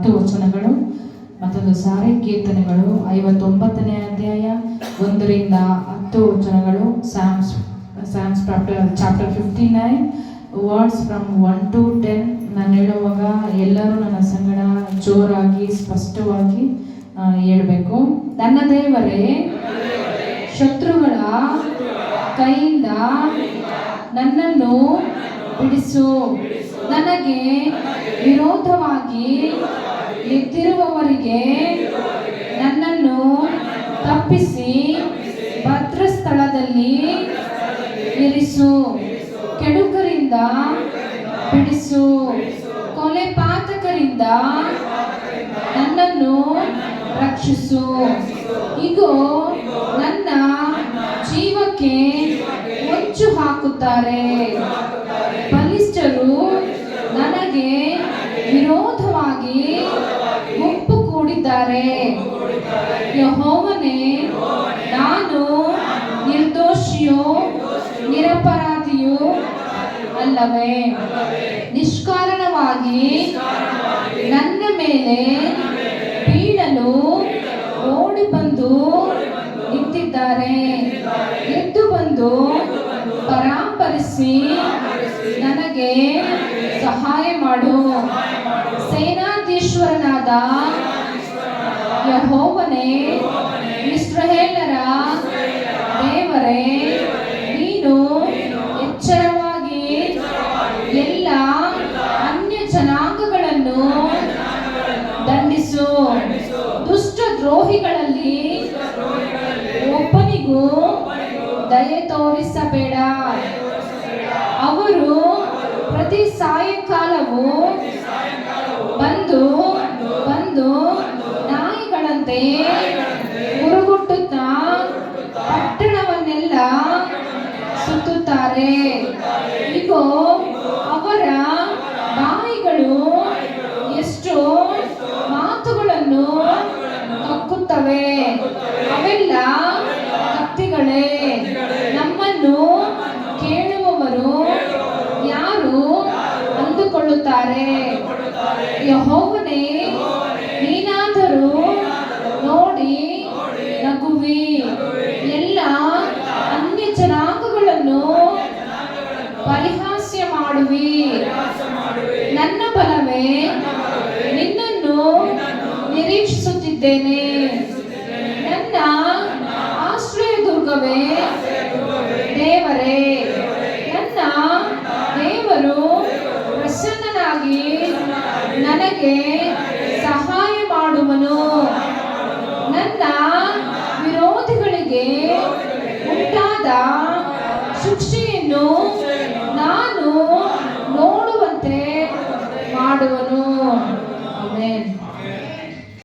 10 ವಚನಗಳು. ಮತ್ತೊಂದು ಸಾರಿ ಕೀರ್ತನೆಗಳು 59ನೇ ಅಧ್ಯಾಯ 1ರಿಂದ 10 ವಚನಗಳು. Psalms chapter 59 words from 1 to 10. ನಾನು ಹೇಳುವಾಗ ಎಲ್ಲರೂ ನನ್ನ ಸಂಗಡ ಜೋರಾಗಿ ಸ್ಪಷ್ಟವಾಗಿ ಹೇಳಬೇಕು. ನನ್ನ ದೇವರೇ, ಶತ್ರುಗಳ ಕೈಯಿಂದ ನನ್ನನ್ನು ಬಿಡಿಸು. ನನಗೆ ವಿರೋಧವಾಗಿ ಎದ್ದಿರುವವರಿಗೆ ನನ್ನನ್ನು ತಪ್ಪಿಸಿ ಭದ್ರ ಸ್ಥಳದಲ್ಲಿ ಇರಿಸು. ಕೆಡುಕರಿಂದ ಬಿಡಿಸು. ಕೊಲೆಪಾತಕರಿಂದ ನನ್ನನ್ನು ರಕ್ಷಿಸು. ಇಗೋ, ನನ್ನ ಜೀವಕ್ಕೆ ಹೊಂಚು ಹಾಕುತ್ತಾರೆ. ಬಲಿಷ್ಠರು ನನಗೆ ವಿರೋಧವಾಗಿ ಗುಂಪು ಕೂಡಿದ್ದಾರೆ. ಯೆಹೋವನೇ, ನಾನು ನಿರ್ದೋಷಿಯೋ ನಿರಪರಾಧಿಯೋ ಅಲ್ಲವೇ? ನಿಷ್ಕಾರಣವಾಗಿ ನನ್ನ ಮೇಲೆ ಬೀಳಲು ಓಡಿ ಬಂದು ನಿಂತಿದ್ದಾರೆ. ಎದ್ದು ಬಂದು ಪರಾಂಬರಿಸಿ ನನಗೆ ಸಹಾಯ ಮಾಡು. ಸೇನಾಧೀಶ್ವರನಾದ ಯೆಹೋವನೇ, ಇಸ್ರಾಯೇಲರ ದೇವರೇ, ನೀನು ಎಚ್ಚರವಾಗಿ ಎಲ್ಲ ಅನ್ಯ ಜನಾಂಗಗಳನ್ನು ದಂಡಿಸು. ದುಷ್ಟ ದ್ರೋಹಿಗಳಲ್ಲಿ ಒಬ್ಬನಿಗೂ ದಯೆ ತೋರಿಸಬೇಡ. ಅವರು ಪ್ರತಿ ಸಾಯಂಕಾಲವೂ ಬಂದು ನಾಯಿಗಳಂತೆ ಉರುಗುಟ್ಟುತ್ತಾ ಪಟ್ಟಣವನ್ನೆಲ್ಲ ಸುತ್ತುತ್ತಾರೆ. ಇಗೋ, ಅವರ ಬಾಯಿಗಳು ಎಷ್ಟೋ ಮಾತುಗಳನ್ನು ಕಕ್ಕುತ್ತವೆ. ಅವೆಲ್ಲ ಕತ್ತಿಗಳೇ. ನಮ್ಮನ್ನು ಕೇಳುವವರು ಯಾರು ಅಂದುಕೊಳ್ಳುತ್ತಾರೆ. ಯೆಹೋವನೇ, ನೀನಾದರೂ ನೋಡಿ ನಗುವಿ. ಎಲ್ಲ ಅನ್ಯ ಜನಾಂಗಗಳನ್ನು ಪರಿಹಾಸ್ಯ ಮಾಡುವಿ. ನನ್ನ ಬಲವೇ, ನಿನ್ನನ್ನು ನಿರೀಕ್ಷಿಸುತ್ತಿದ್ದೇನೆ. ನನ್ನ ಆಶ್ರಯ ದುರ್ಗವೇ, ದೇವರೇ, ನನ್ನ ದೇವರು ಪ್ರಸನ್ನನಾಗಿ ನನಗೆ ಸಹಾಯ ಮಾಡುವನು. ನನ್ನ ವಿರೋಧಿಗಳಿಗೆ ಉಂಟಾದ ಶಿಕ್ಷೆಯನ್ನು ನಾನು ನೋಡುವಂತೆ ಮಾಡುವನು.